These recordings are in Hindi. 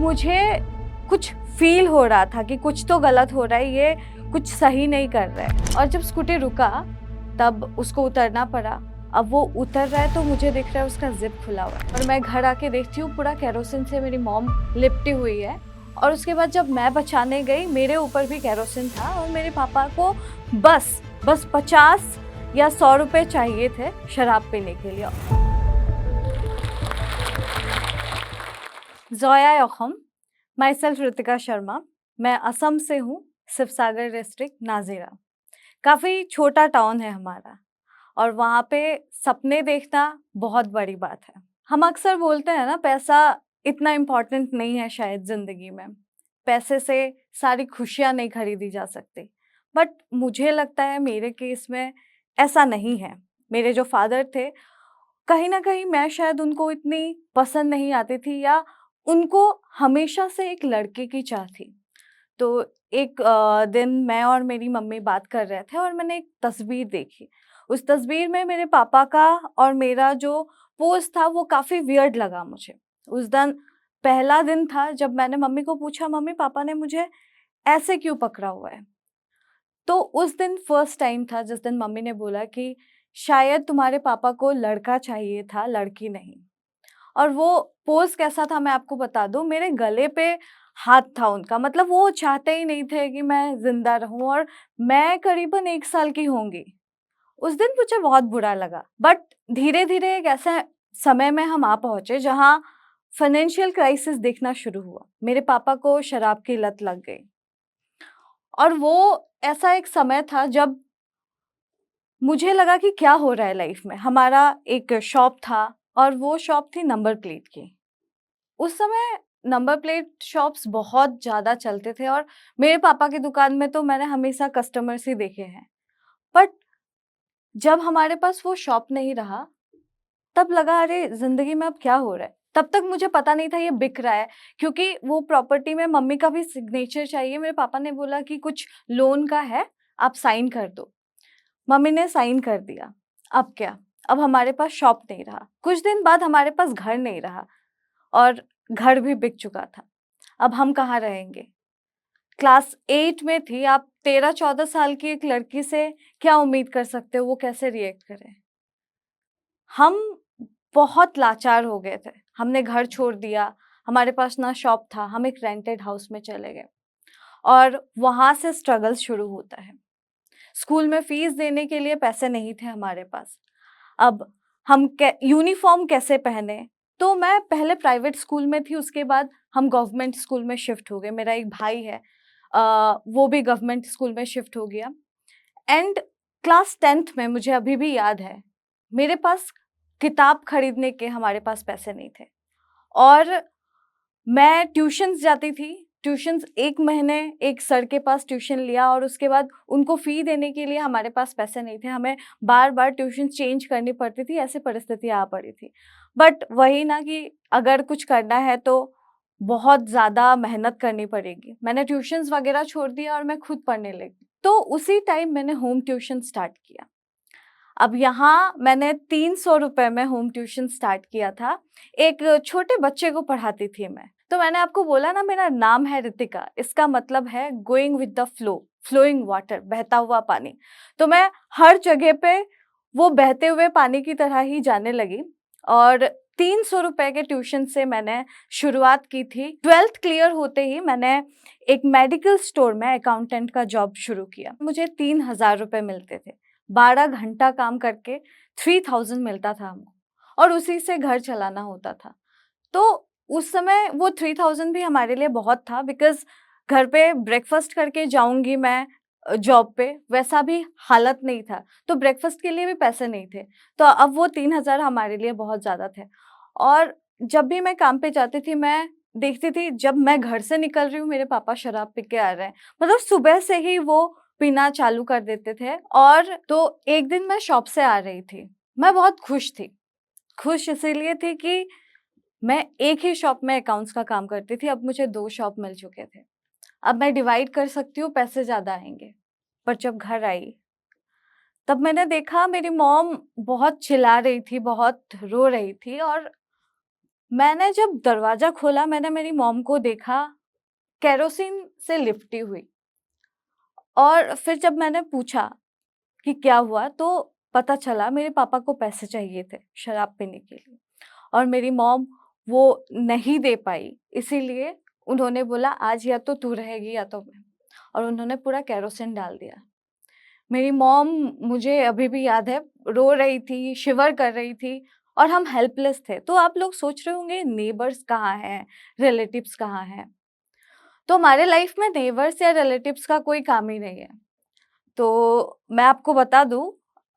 मुझे कुछ फ़ील हो रहा था कि कुछ तो गलत हो रहा है, ये कुछ सही नहीं कर रहा है। और जब स्कूटी रुका, तब उसको उतरना पड़ा। अब वो उतर रहा है तो मुझे दिख रहा है उसका ज़िप खुला हुआ है और मैं घर आके देखती हूँ पूरा केरोसिन से मेरी मॉम लिपटी हुई है। और उसके बाद जब मैं बचाने गई, मेरे ऊपर भी केरोसिन था और मेरे पापा को बस 50 या 100 रुपए चाहिए थे शराब पीने के लिए। ज़ोया यखम, माई सेल्फ ऋतिका शर्मा। मैं असम से हूँ, शिवसागर डिस्ट्रिक्ट नाज़िरा। काफ़ी छोटा टाउन है हमारा और वहाँ पे सपने देखना बहुत बड़ी बात है। हम अक्सर बोलते हैं ना, पैसा इतना इम्पोर्टेंट नहीं है शायद ज़िंदगी में। पैसे से सारी खुशियाँ नहीं खरीदी जा सकती। बट मुझे लगता है मेरे केस में ऐसा नहीं है। मेरे जो फादर थे, कहीं न कहीं मैं शायद उनको इतनी पसंद नहीं आती थी या उनको हमेशा से एक लड़के की चाह थी। तो एक दिन मैं और मेरी मम्मी बात कर रहे थे और मैंने एक तस्वीर देखी। उस तस्वीर में मेरे पापा का और मेरा जो पोज़ था वो काफ़ी वियर्ड लगा मुझे। उस दिन पहला दिन था जब मैंने मम्मी को पूछा, मम्मी पापा ने मुझे ऐसे क्यों पकड़ा हुआ है? तो उस दिन फर्स्ट टाइम था जिस दिन मम्मी ने बोला कि शायद तुम्हारे पापा को लड़का चाहिए था, लड़की नहीं। और वो पोज़ कैसा था मैं आपको बता दूँ, मेरे गले पे हाथ था उनका, मतलब वो चाहते ही नहीं थे कि मैं ज़िंदा रहूँ और मैं करीबन 1 साल की होंगी। उस दिन मुझे बहुत बुरा लगा, बट धीरे-धीरे एक ऐसे समय में हम आ पहुँचे जहाँ फाइनेंशियल क्राइसिस दिखना शुरू हुआ। मेरे पापा को शराब की लत लग गई और वो ऐसा एक समय था जब मुझे लगा कि क्या हो रहा है लाइफ़ में। हमारा एक शॉप था और वो शॉप थी नंबर प्लेट की। उस समय नंबर प्लेट शॉप्स बहुत ज़्यादा चलते थे और मेरे पापा की दुकान में तो मैंने हमेशा कस्टमर्स ही देखे हैं। बट जब हमारे पास वो शॉप नहीं रहा, तब लगा अरे! ज़िंदगी में अब क्या हो रहा है? तब तक मुझे पता नहीं था ये बिक रहा है, क्योंकि वो प्रॉपर्टी में मम्मी का भी सिग्नेचर चाहिए। मेरे पापा ने बोला कि कुछ लोन का है, आप साइन कर दो। मम्मी ने साइन कर दिया। अब क्या? अब हमारे पास शॉप नहीं रहा। कुछ दिन बाद हमारे पास घर नहीं रहा और घर भी बिक चुका था। अब हम कहाँ रहेंगे? क्लास 8 में थी, आप 13-14 साल की एक लड़की से क्या उम्मीद कर सकते हो, वो कैसे रिएक्ट करे? हम बहुत लाचार हो गए थे। हमने घर छोड़ दिया, हमारे पास ना शॉप था, हम एक रेंटेड हाउस में चले गए और वहाँ से स्ट्रगल शुरू होता है। स्कूल में फीस देने के लिए पैसे नहीं थे हमारे पास। अब हम कै यूनिफ़ॉर्म कैसे पहने? तो मैं पहले प्राइवेट स्कूल में थी, उसके बाद हम गवर्नमेंट स्कूल में शिफ्ट हो गए। मेरा एक भाई है, वो भी गवर्नमेंट स्कूल में शिफ्ट हो गया। एंड क्लास 10th में मुझे अभी भी याद है, मेरे पास किताब खरीदने के हमारे पास पैसे नहीं थे और मैं ट्यूशन्स जाती थी। ट्यूशन्स 1 महीने एक सर के पास ट्यूशन लिया और उसके बाद उनको फ़ी देने के लिए हमारे पास पैसे नहीं थे। हमें बार-बार ट्यूशन चेंज करनी पड़ती थी, ऐसी परिस्थितियाँ आ पड़ी थी। बट वही ना कि अगर कुछ करना है तो बहुत ज़्यादा मेहनत करनी पड़ेगी। मैंने ट्यूशन्स वग़ैरह छोड़ दिया और मैं खुद पढ़ने लगी। तो उसी टाइम मैंने होम ट्यूशन स्टार्ट किया। अब यहाँ मैंने 300 रुपए में होम ट्यूशन स्टार्ट किया था। एक छोटे बच्चे को पढ़ाती थी मैं। तो मैंने आपको बोला ना मेरा नाम है ऋतिका, इसका मतलब है going with the flow, flowing water, बहता हुआ पानी। तो मैं हर जगह पे वो बहते हुए पानी की तरह ही जाने लगी और 300 रुपए के ट्यूशन से मैंने शुरुआत की थी। 12th क्लियर होते ही मैंने एक मेडिकल स्टोर में अकाउंटेंट का जॉब शुरू किया। मुझे 3000 रुपए मिलते थे। 12 घंटा काम करके 3000 मिलता था हमको और उसी से घर चलाना होता था। तो उस समय वो 3000 भी हमारे लिए बहुत था, बिकॉज़ घर पे ब्रेकफ़ास्ट करके जाऊँगी मैं जॉब पे, वैसा भी हालत नहीं था। तो ब्रेकफ़ास्ट के लिए भी पैसे नहीं थे। तो अब वो 3000 हमारे लिए बहुत ज़्यादा थे। और जब भी मैं काम पे जाती थी, मैं देखती थी जब मैं घर से निकल रही हूँ, मेरे पापा शराब पी के आ रहे हैं। मतलब सुबह से ही वो पीना चालू कर देते थे और तो एक दिन मैं शॉप से आ रही थी। मैं बहुत खुश थी। खुश इसीलिए थी कि मैं एक ही शॉप में अकाउंट्स का काम करती थी, अब मुझे 2 शॉप मिल चुके थे। अब मैं डिवाइड कर सकती हूँ, पैसे ज़्यादा आएँगे। पर जब घर आई, तब मैंने देखा मेरी मॉम बहुत चिल्ला रही थी, बहुत रो रही थी और मैंने जब दरवाज़ा खोला, मैंने मेरी मॉम को देखा केरोसिन से लिपटी हुई। और फिर जब मैंने पूछा कि क्या हुआ, तो पता चला मेरे पापा को पैसे चाहिए थे शराब पीने के लिए, और मेरी मॉम वो नहीं दे पाई, इसीलिए उन्होंने बोला आज या तो तू रहेगी या तो मैं, और उन्होंने पूरा केरोसिन डाल दिया। मेरी मॉम, मुझे अभी भी याद है, रो रही थी, शिवर कर रही थी, और हम हेल्पलेस थे। तो आप लोग सोच रहे होंगे नेबर्स कहाँ हैं, रिलेटिव्स कहाँ हैं? तो हमारे लाइफ में नेबर्स या रिलेटिव्स का कोई काम ही नहीं है। तो मैं आपको बता दूँ,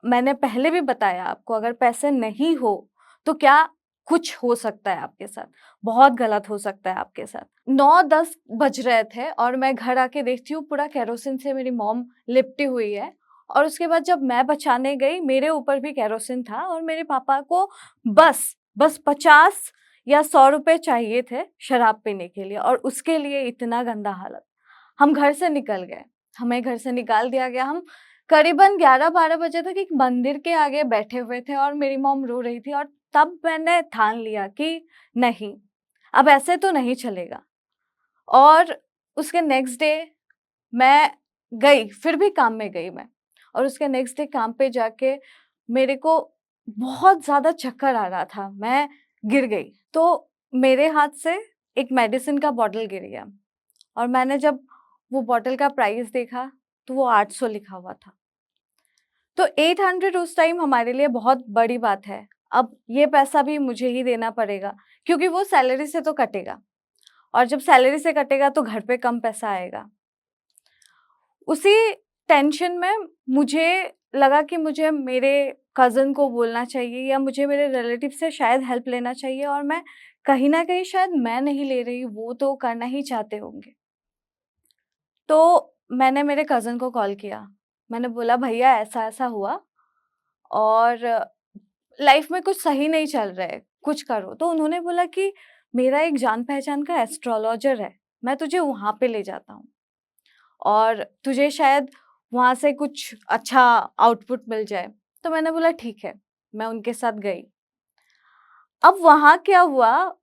मैंने पहले भी बताया आपको, अगर पैसे नहीं हो तो क्या कुछ हो सकता है आपके साथ, बहुत गलत हो सकता है आपके साथ। 9-10 बज रहे थे और मैं घर आके देखती हूँ पूरा केरोसिन से मेरी मॉम लिपटी हुई है, और उसके बाद जब मैं बचाने गई, मेरे ऊपर भी केरोसिन था, और मेरे पापा को बस 50 या 100 रुपए चाहिए थे शराब पीने के लिए, और उसके लिए इतना गंदा हालत। हम घर से निकल गए, हमें घर से निकाल दिया गया। हम करीबन 11-12 बजे तक एक मंदिर के आगे बैठे हुए थे, और मेरी मॉम रो रही थी, और तब मैंने ठान लिया कि नहीं, अब ऐसे तो नहीं चलेगा। और उसके नेक्स्ट डे मैं गई, फिर भी काम में गई मैं, और उसके नेक्स्ट डे काम पे जाके मेरे को बहुत ज़्यादा चक्कर आ रहा था, मैं गिर गई। तो मेरे हाथ से एक मेडिसिन का बॉटल गिर गया, और मैंने जब वो बॉटल का प्राइस देखा, तो वो 800 लिखा हुआ था। तो 800 उस टाइम हमारे लिए बहुत बड़ी बात है। अब ये पैसा भी मुझे ही देना पड़ेगा, क्योंकि वो सैलरी से तो कटेगा, और जब सैलरी से कटेगा तो घर पे कम पैसा आएगा। उसी टेंशन में मुझे लगा कि मुझे मेरे कज़न को बोलना चाहिए, या मुझे मेरे रिलेटिव से शायद हेल्प लेना चाहिए, और मैं कहीं न कहीं, शायद मैं नहीं ले रही, वो तो करना ही चाहते होंगे। तो मैंने मेरे कज़न को कॉल किया। मैंने बोला भैया ऐसा-ऐसा हुआ, और लाइफ में कुछ सही नहीं चल रहा है, कुछ करो। तो उन्होंने बोला कि मेरा एक जान-पहचान का एस्ट्रोलॉजर है, मैं तुझे वहाँ पे ले जाता हूँ, और तुझे शायद वहाँ से कुछ अच्छा आउटपुट मिल जाए। तो मैंने बोला ठीक है, मैं उनके साथ गई। अब वहाँ क्या हुआ,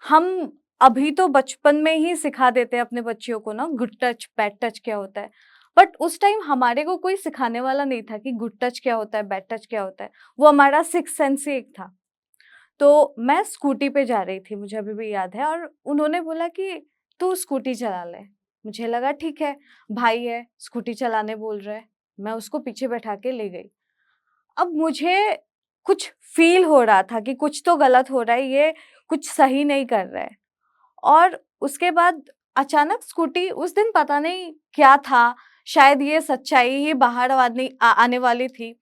हम अभी तो बचपन में ही सिखा देते हैं अपने बच्चियों को ना गुड टच, बैड टच क्या होता है। बट उस टाइम हमारे को कोई सिखाने वाला नहीं था कि गुड टच क्या होता है, बैड टच क्या होता है। वो हमारा सिक्स्थ सेंस ही एक था। तो मैं स्कूटी पे जा रही थी, मुझे अभी भी याद है, और उन्होंने बोला कि तू स्कूटी चला ले। मुझे लगा ठीक है, भाई है, स्कूटी चलाने बोल रहा है, मैं उसको पीछे बैठा के ले गई। अब मुझे कुछ फ़ील हो रहा था कि कुछ तो गलत हो रहा है, ये कुछ सही नहीं कर रहा है। और उसके बाद अचानक स्कूटी, उस दिन पता नहीं क्या था, शायद ये सच्चाई ही बाहर आने वाली थी।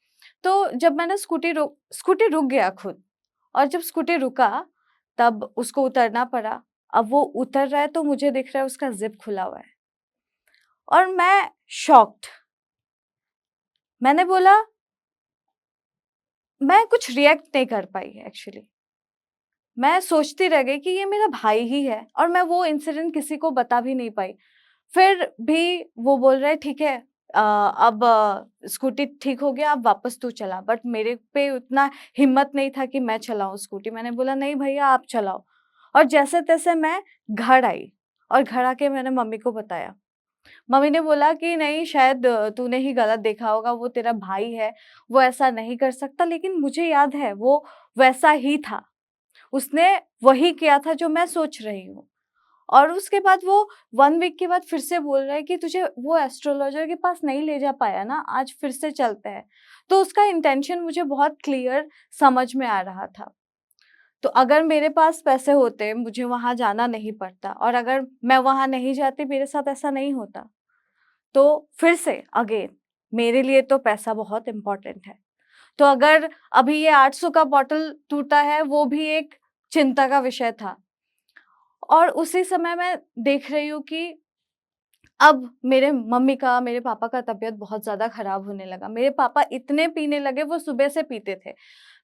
तो जब मैंने स्कूटी रुक गया खुद, और जब स्कूटी रुका, तब उसको उतरना पड़ा। अब वो उतर रहा है तो मुझे दिख रहा है उसका ज़िप खुला हुआ है, और मैं शॉक्ड। मैंने बोला, मैं कुछ रिएक्ट नहीं कर पाई एक्चुअली। मैं सोचती रह गई कि ये मेरा भाई ही है, और मैं वो इंसिडेंट किसी को बता भी नहीं पाई। फिर भी वो बोल रहे ठीक है, अब स्कूटी ठीक हो गया, अब वापस तू चला। बट मेरे पे उतना हिम्मत नहीं था कि मैं चलाऊँ स्कूटी। मैंने बोला नहीं भैया आप चलाओ, और जैसे-तैसे मैं घर आई, और घर आके मैंने मम्मी को बताया। मम्मी ने बोला कि नहीं, शायद तूने ही गलत देखा होगा, वो तेरा भाई है, वो ऐसा नहीं कर सकता। लेकिन मुझे याद है वो वैसा ही था, उसने वही किया था जो मैं सोच रही हूँ। और उसके बाद वो 1 वीक के बाद फिर से बोल रहा है कि तुझे वो एस्ट्रोलॉजर के पास नहीं ले जा पाया ना, आज फिर से चलते हैं। तो उसका इंटेंशन मुझे बहुत क्लियर समझ में आ रहा था। तो अगर मेरे पास पैसे होते, मुझे वहाँ जाना नहीं पड़ता, और अगर मैं वहाँ नहीं जाती, मेरे साथ ऐसा नहीं होता। तो फिर से अगेन, मेरे लिए तो पैसा बहुत इम्पोर्टेंट है। तो अगर अभी ये 800 का बॉटल टूटा है, वो भी एक चिंता का विषय था। और उसी समय मैं देख रही हूँ कि अब मेरे पापा का तबीयत बहुत ज़्यादा खराब होने लगा। मेरे पापा इतने पीने लगे, वो सुबह से पीते थे।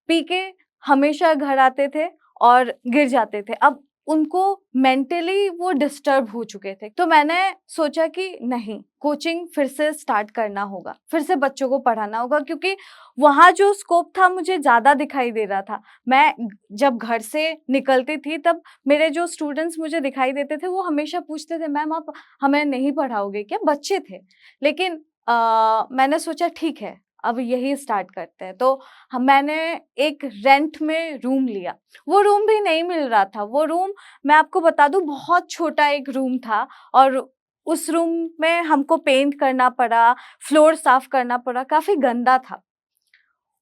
पी के हमेशा घर आते थे और गिर जाते थे। अब उनको मेंटली वो डिस्टर्ब हो चुके थे। तो मैंने सोचा कि नहीं, कोचिंग फिर से स्टार्ट करना होगा, फिर से बच्चों को पढ़ाना होगा, क्योंकि वहाँ जो स्कोप था मुझे ज़्यादा दिखाई दे रहा था। मैं जब घर से निकलती थी तब मेरे जो स्टूडेंट्स मुझे दिखाई देते थे वो हमेशा पूछते थे, मैम आप हमें नहीं पढ़ाओगे क्या? बच्चे थे। लेकिन मैंने सोचा ठीक है, अब यही स्टार्ट करते हैं। तो मैंने एक रेंट में रूम लिया। वो रूम भी नहीं मिल रहा था। वो रूम, मैं आपको बता दूं, बहुत छोटा एक रूम था और उस रूम में हमको पेंट करना पड़ा, फ्लोर साफ करना पड़ा, काफी गंदा था।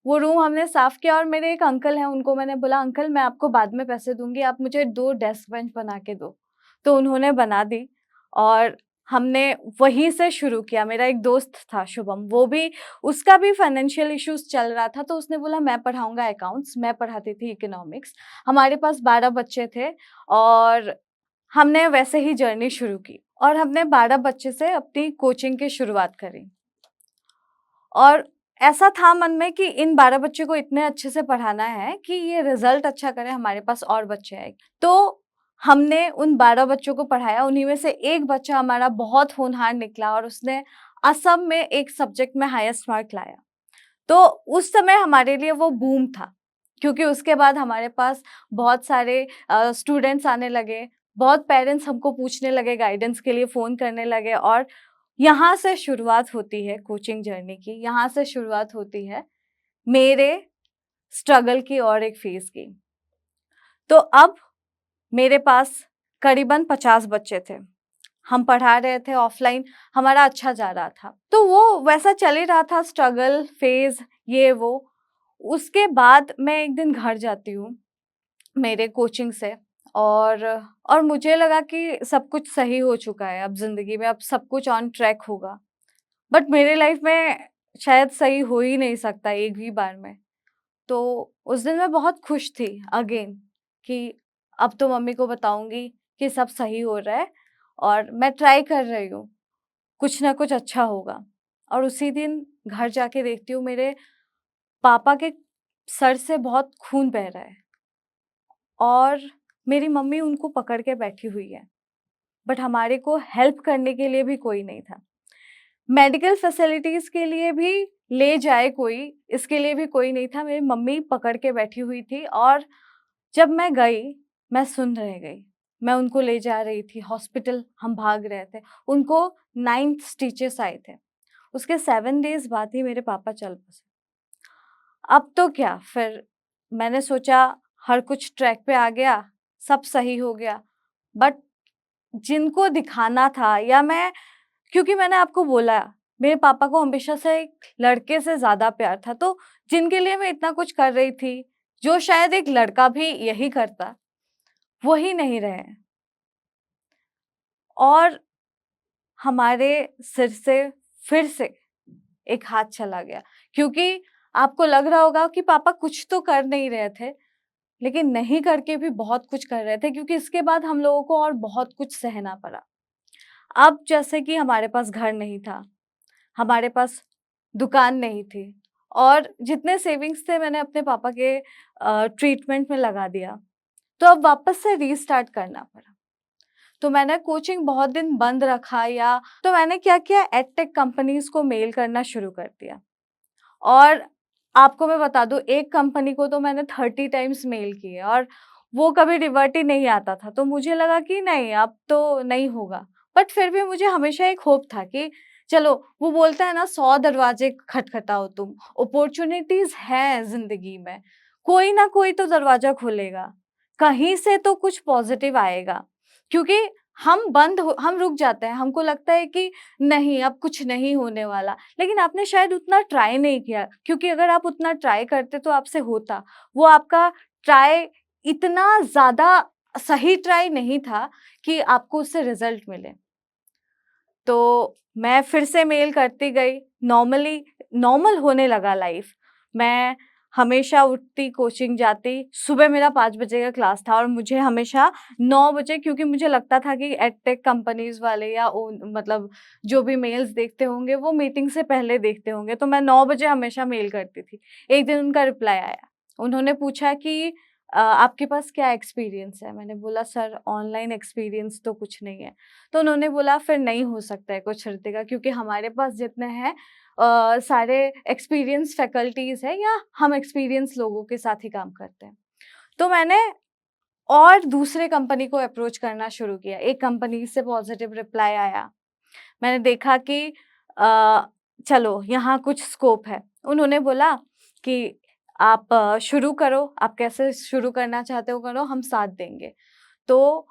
वो रूम हमने साफ किया और मेरे एक अंकल हैं, उनको मैंने बोला, अंकल मैं आपको बाद में पैसे दूंगी, आप मुझे 2 डेस्क बेंच बना के दो। तो उन्होंने बना दी और हमने वहीं से शुरू किया। मेरा एक दोस्त था शुभम, वो भी, उसका भी फाइनेंशियल इश्यूज चल रहा था, तो उसने बोला मैं पढ़ाऊंगा अकाउंट्स, मैं पढ़ाती थी इकोनॉमिक्स। हमारे पास 12 बच्चे थे और हमने वैसे ही जर्नी शुरू की और हमने 12 बच्चे से अपनी कोचिंग की शुरुआत करी। और ऐसा था मन में कि इन 12 बच्चों को इतने अच्छे से पढ़ाना है कि ये रिजल्ट अच्छा करे, हमारे पास और बच्चे आए। तो हमने उन 12 बच्चों को पढ़ाया। उन्हीं में से एक बच्चा हमारा बहुत होनहार निकला और उसने असम में एक सब्जेक्ट में हाईएस्ट मार्क लाया। तो उस समय हमारे लिए वो बूम था, क्योंकि उसके बाद हमारे पास बहुत सारे स्टूडेंट्स आने लगे, बहुत पेरेंट्स हमको पूछने लगे, गाइडेंस के लिए फ़ोन करने लगे और यहाँ से शुरुआत होती है कोचिंग जर्नी की, यहाँ से शुरुआत होती है मेरे स्ट्रगल की और एक फेज़ की। तो अब मेरे पास करीबन 50 बच्चे थे। हम पढ़ा रहे थे ऑफलाइन, हमारा अच्छा जा रहा था। तो वो वैसा चल ही रहा था, स्ट्रगल फेज़ ये वो। उसके बाद मैं एक दिन घर जाती हूँ मेरे कोचिंग से और मुझे लगा कि सब कुछ सही हो चुका है अब ज़िंदगी में, अब सब कुछ ऑन ट्रैक होगा। बट मेरे लाइफ में शायद सही हो ही नहीं सकता एक भी बार में। तो उस दिन मैं बहुत खुश थी अगेन कि अब तो मम्मी को बताऊँगी कि सब सही हो रहा है और मैं ट्राई कर रही हूँ, कुछ ना कुछ अच्छा होगा। और उसी दिन घर जाके देखती हूँ मेरे पापा के सर से बहुत खून बह रहा है और मेरी मम्मी उनको पकड़ के बैठी हुई है। बट हमारे को हेल्प करने के लिए भी कोई नहीं था। मेडिकल फैसिलिटीज़ के लिए भी ले जाए कोई, इसके लिए भी कोई नहीं था। मेरी मम्मी पकड़ के बैठी हुई थी और जब मैं गई, मैं सुन रह गई। मैं उनको ले जा रही थी हॉस्पिटल, हम भाग रहे थे। उनको 9 स्टिचेस आए थे। उसके 7 डेज़ बाद ही मेरे पापा चल बसे। अब तो क्या, फिर मैंने सोचा हर कुछ ट्रैक पे आ गया, सब सही हो गया। बट जिनको दिखाना था, या मैं, क्योंकि मैंने आपको बोला मेरे पापा को हमेशा से एक लड़के से ज़्यादा प्यार था, तो जिनके लिए मैं इतना कुछ कर रही थी, जो शायद एक लड़का भी यही करता, वही नहीं रहे हैं। और हमारे सिर से फिर से एक हाथ चला गया, क्योंकि आपको लग रहा होगा कि पापा कुछ तो कर नहीं रहे थे, लेकिन नहीं करके भी बहुत कुछ कर रहे थे, क्योंकि इसके बाद हम लोगों को और बहुत कुछ सहना पड़ा। अब जैसे कि हमारे पास घर नहीं था, हमारे पास दुकान नहीं थी और जितने सेविंग्स थे मैंने अपने पापा के ट्रीटमेंट में लगा दिया। तो अब वापस से रीस्टार्ट करना पड़ा। तो मैंने कोचिंग बहुत दिन बंद रखा, या तो मैंने क्या किया, एडटेक कंपनीज़ को मेल करना शुरू कर दिया। और आपको मैं बता दूँ, एक कंपनी को तो मैंने 30 टाइम्स मेल किए और वो कभी रिवर्ट ही नहीं आता था। तो मुझे लगा कि नहीं, अब तो नहीं होगा। बट फिर भी मुझे हमेशा एक होप था कि चलो, वो बोलता है ना, 100 दरवाजे खटखटाओ तुम, अपॉर्च्युनिटीज़ हैं ज़िंदगी में, कोई ना कोई तो दरवाज़ा खुलेगा, कहीं से तो कुछ पॉज़िटिव आएगा। क्योंकि हम रुक जाते हैं, हमको लगता है कि नहीं, अब कुछ नहीं होने वाला। लेकिन आपने शायद उतना ट्राई नहीं किया, क्योंकि अगर आप उतना ट्राई करते तो आपसे होता। वो आपका ट्राई इतना ज़्यादा सही ट्राई नहीं था कि आपको उससे रिज़ल्ट मिले। तो मैं फिर से मेल करती गई, नॉर्मल होने लगा लाइफ़। मैं हमेशा उठती, कोचिंग जाती, सुबह मेरा 5 बजे का क्लास था और मुझे हमेशा 9 बजे, क्योंकि मुझे लगता था कि एडटेक कंपनीज़ वाले या मतलब जो भी मेल्स देखते होंगे वो मीटिंग से पहले देखते होंगे, तो मैं 9 बजे हमेशा मेल करती थी। एक दिन उनका रिप्लाई आया। उन्होंने पूछा कि आपके पास क्या एक्सपीरियंस है? मैंने बोला सर ऑनलाइन एक्सपीरियंस तो कुछ नहीं है। तो उन्होंने बोला फिर नहीं हो सकता है कुछ ऋतिका, क्योंकि हमारे पास जितने हैं सारे एक्सपीरियंस फैकल्टीज़ हैं या हम एक्सपीरियंस लोगों के साथ ही काम करते हैं। तो मैंने और दूसरे कंपनी को अप्रोच करना शुरू किया। एक कंपनी से पॉजिटिव रिप्लाई आया। मैंने देखा कि चलो यहाँ कुछ स्कोप है। उन्होंने बोला कि आप शुरू करो, आप कैसे शुरू करना चाहते हो करो, हम साथ देंगे। तो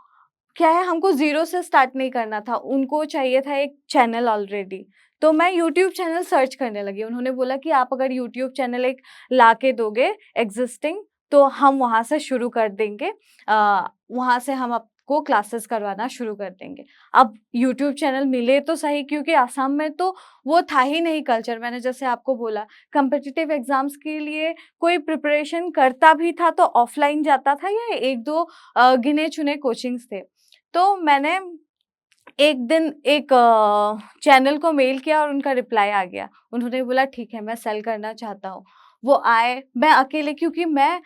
क्या है, हमको ज़ीरो से स्टार्ट नहीं करना था, उनको चाहिए था एक चैनल ऑलरेडी। तो मैं यूट्यूब चैनल सर्च करने लगी। उन्होंने बोला कि आप अगर यूट्यूब चैनल एक ला के दोगे एक्सिस्टिंग, तो हम वहाँ से शुरू कर देंगे। वहाँ से हम आपको क्लासेस करवाना शुरू कर देंगे। अब यूट्यूब चैनल मिले तो सही, क्योंकि असम में तो वो था ही नहीं कल्चर। मैंने जैसे आपको बोला, कॉम्पिटिटिव एग्ज़ाम्स के लिए कोई प्रिपरेशन करता भी था तो ऑफ़लाइन जाता था या 1-2 गिने-चुने कोचिंग्स थे। तो मैंने एक दिन एक चैनल को मेल किया और उनका रिप्लाई आ गया। उन्होंने बोला ठीक है, मैं सेल करना चाहता हूँ। वो आए, मैं अकेले, क्योंकि मैं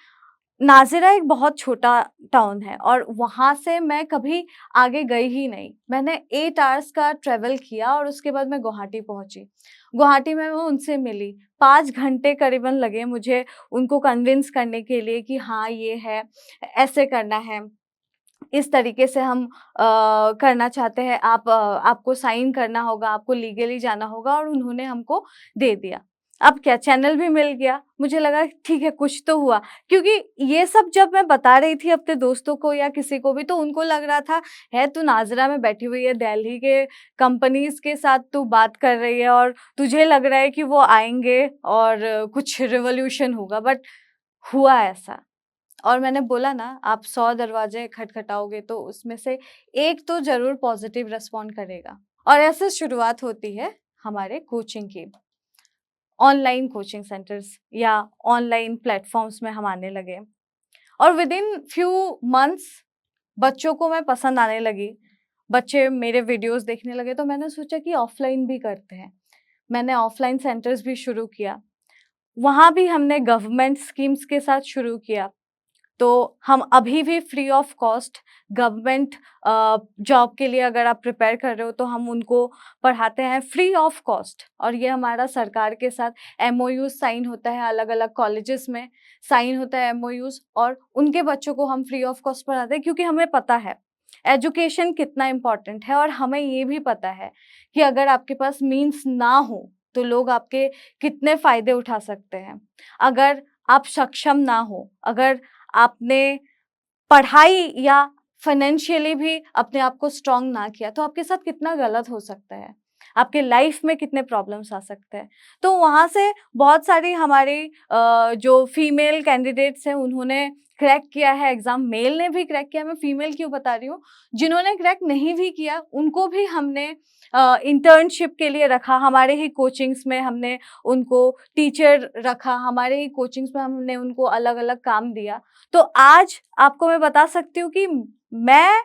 नाज़िरा एक बहुत छोटा टाउन है और वहाँ से मैं कभी आगे गई ही नहीं। मैंने 8 आवर्स का ट्रैवल किया और उसके बाद मैं गुवाहाटी पहुँची। गुवाहाटी में मैं उनसे मिली। 5 घंटे करीबन लगे मुझे उनको कन्विंस करने के लिए कि हाँ, ये है, ऐसे करना है। इस तरीके से हम करना चाहते हैं, आपको साइन करना होगा, आपको लीगली जाना होगा, और उन्होंने हमको दे दिया। अब क्या, चैनल भी मिल गया। मुझे लगा ठीक है, कुछ तो हुआ, क्योंकि ये सब जब मैं बता रही थी अपने दोस्तों को या किसी को भी, तो उनको लग रहा था है तू नाज़िरा में बैठी हुई है, दिल्ली के कंपनीज़ के साथ तू बात कर रही है और तुझे लग रहा है कि वो आएँगे और कुछ रिवॉल्यूशन होगा, बट हुआ ऐसा। और मैंने बोला ना, आप 100 दरवाजे खटखटाओगे तो उसमें से एक तो ज़रूर पॉज़िटिव रिस्पॉन्ड करेगा। और ऐसे शुरुआत होती है हमारे कोचिंग की। ऑनलाइन कोचिंग सेंटर्स या ऑनलाइन प्लेटफ़ॉर्म्स में हम आने लगे और विदिन फ्यू मंथ्स बच्चों को मैं पसंद आने लगी। बच्चे मेरे वीडियोज़ देखने लगे, तो मैंने सोचा कि ऑफ़लाइन भी करते हैं। मैंने ऑफ़लाइन सेंटर्स भी शुरू किया। वहाँ भी हमने गवर्नमेंट स्कीम्स के साथ शुरू किया। तो हम अभी भी free of cost government job के लिए अगर आप प्रिपेयर कर रहे हो तो हम उनको पढ़ाते हैं फ्री ऑफ कॉस्ट। और ये हमारा सरकार के साथ एमओयू साइन होता है, अलग-अलग कॉलेजेस में साइन होता है एमओयूज़, और उनके बच्चों को हम फ्री ऑफ कॉस्ट पढ़ाते हैं, क्योंकि हमें पता है एजुकेशन कितना इम्पोर्टेंट है। और हमें ये भी पता है कि अगर आपके पास मीन्स ना हो तो लोग आपके कितने फ़ायदे उठा सकते हैं। अगर आप सक्षम ना हो, अगर आपने पढ़ाई या फाइनेंशियली भी अपने आप को स्ट्रॉन्ग ना किया, तो आपके साथ कितना गलत हो सकता है, आपके लाइफ में कितने प्रॉब्लम्स आ सकते हैं। तो वहाँ से बहुत सारी हमारी जो फीमेल कैंडिडेट्स हैं उन्होंने क्रैक किया है एग्ज़ाम, मेल ने भी क्रैक किया। मैं फीमेल क्यों बता रही हूँ, जिन्होंने क्रैक नहीं भी किया उनको भी हमने इंटर्नशिप के लिए रखा, हमारे ही कोचिंग्स में हमने उनको टीचर रखा, हमारे ही कोचिंग्स में हमने उनको अलग-अलग काम दिया। तो आज आपको मैं बता सकती हूँ कि मैं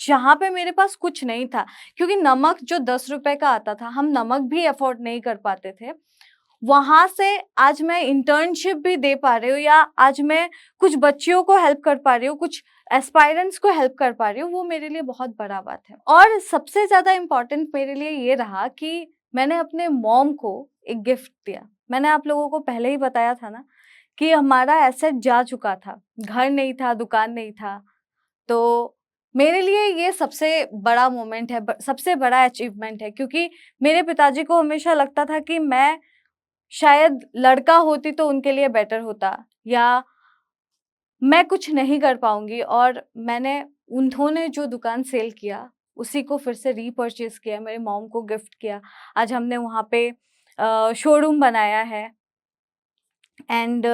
जहाँ पे मेरे पास कुछ नहीं था, क्योंकि नमक जो 10 रुपए का आता था, हम नमक भी अफ़ोर्ड नहीं कर पाते थे। वहाँ से आज मैं इंटर्नशिप भी दे पा रही हूँ या आज मैं कुछ बच्चियों को हेल्प कर पा रही हूँ, कुछ एस्पायरेंट्स को हेल्प कर पा रही हूँ, वो मेरे लिए बहुत बड़ा बात है। और सबसे ज़्यादा इम्पोर्टेंट मेरे लिए ये रहा कि मैंने अपने मॉम को एक गिफ्ट दिया। मैंने आप लोगों को पहले ही बताया था ना कि हमारा एसेट जा चुका था, घर नहीं था, दुकान नहीं था। तो मेरे लिए ये सबसे बड़ा मोमेंट है, सबसे बड़ा अचीवमेंट है, क्योंकि मेरे पिताजी को हमेशा लगता था कि मैं शायद लड़का होती तो उनके लिए बेटर होता, या मैं कुछ नहीं कर पाऊँगी, और उन्होंने जो दुकान सेल किया, उसी को फिर से रीपर्चेज़ किया, मेरे मॉम को गिफ्ट किया। आज हमने वहाँ पे शोरूम बनाया है। एंड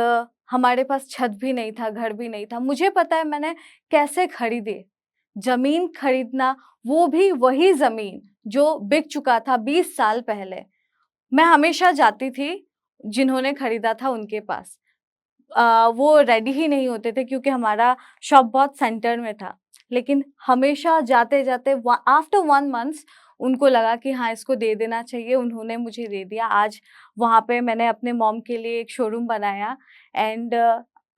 हमारे पास छत भी नहीं था, घर भी नहीं था। मुझे पता है मैंने कैसे खरीदे। ज़मीन खरीदना, वो भी वही ज़मीन जो बिक चुका था 20 साल पहले। मैं हमेशा जाती थी जिन्होंने खरीदा था उनके पास। वो रेडी ही नहीं होते थे, क्योंकि हमारा शॉप बहुत सेंटर में था। लेकिन हमेशा जाते-जाते आफ्टर 1 मंथ्स उनको लगा कि हाँ, इसको दे देना चाहिए, उन्होंने मुझे दे दिया। आज वहाँ पे मैंने अपने मॉम के लिए एक शोरूम बनाया। एंड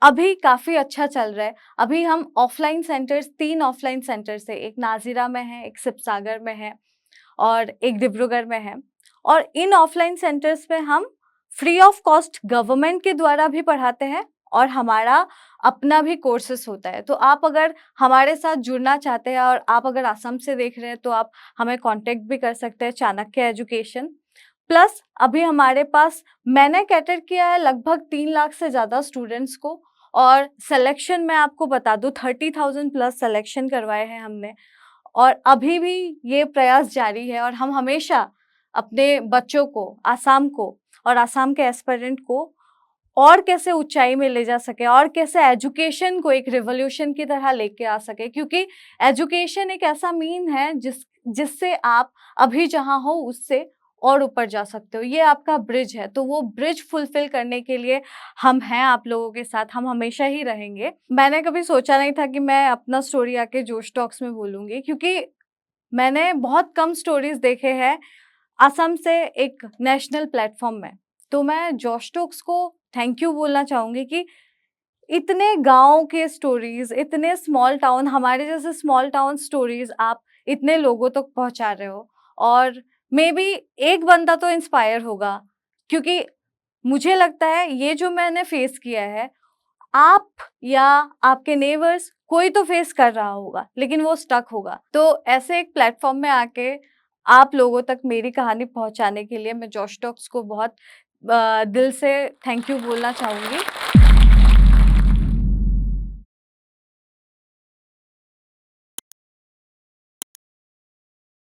अभी काफ़ी अच्छा चल रहा है। अभी हम ऑफ़लाइन सेंटर्स 3 ऑफ़लाइन सेंटर्स है, एक नाज़िरा में है, एक शिवसागर में है और एक डिब्रूगढ़ में है। और इन ऑफ़लाइन सेंटर्स में हम फ्री ऑफ कॉस्ट गवर्नमेंट के द्वारा भी पढ़ाते हैं और हमारा अपना भी कोर्सेज़ होता है। तो आप अगर हमारे साथ जुड़ना चाहते हैं और आप अगर असम से देख रहे हैं तो आप हमें कॉन्टैक्ट भी कर सकते हैं, चाणक्य एजुकेशन। प्लस अभी हमारे पास मैंने कैटर किया है लगभग 3 लाख से ज़्यादा स्टूडेंट्स को और सिलेक्शन मैं आपको बता दूँ 30,000 प्लस सिलेक्शन करवाए हैं हमने। और अभी भी ये प्रयास जारी है और हम हमेशा अपने बच्चों को, आसाम को और आसाम के एस्पिरेंट को और कैसे ऊँचाई में ले जा सकें और कैसे एजुकेशन को एक रिवॉल्यूशन की तरह लेके आ सकें, क्योंकि एजुकेशन एक ऐसा मीन है जिससे आप अभी जहाँ हो उससे और ऊपर जा सकते हो। ये आपका ब्रिज है, तो वो ब्रिज फुलफ़िल करने के लिए हम हैं आप लोगों के साथ, हम हमेशा ही रहेंगे। मैंने कभी सोचा नहीं था कि मैं अपना स्टोरी आके जोश टॉक्स में बोलूँगी, क्योंकि मैंने बहुत कम स्टोरीज़ देखे हैं असम से एक नेशनल प्लेटफ़ॉर्म में। तो मैं जोश टॉक्स को थैंक यू बोलना चाहूँगी कि इतने गाँव के स्टोरीज़, इतने स्मॉल टाउन, हमारे जैसे स्मॉल टाउन स्टोरीज़ आप इतने लोगों तक पहुँचा रहे हो और मेबी एक बंदा तो इंस्पायर होगा, क्योंकि मुझे लगता है ये जो मैंने फेस किया है, आप या आपके नेबर्स कोई तो फेस कर रहा होगा, लेकिन वो स्टक होगा। तो ऐसे एक प्लेटफ़ॉर्म में आके आप लोगों तक मेरी कहानी पहुँचाने के लिए मैं जोश टॉक्स को बहुत दिल से थैंक यू बोलना चाहूँगी।